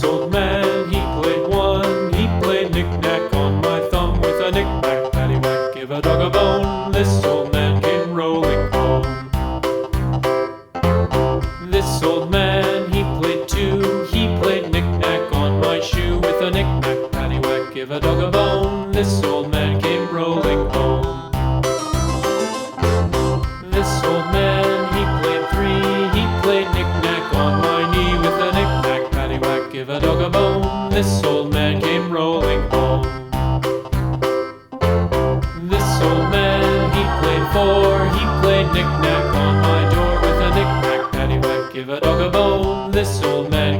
This old man, he played one. He played knick-knack on my thumb with a knick-knack, paddywhack, give a dog a bone. This old man came rolling home. This old man, he played two. He played knick-knack on my shoe with a knick-knack, paddywhack, give a dog a bone. This old man came rolling home. This old man, he played three. He played knick-knack on my knee with a knick-knack, paddywhack, give a dog a bone. This old man came rolling home. This old man, he played four. He played knick-knack on my door with a knick-knack, paddywhack, give a dog a bone. This old man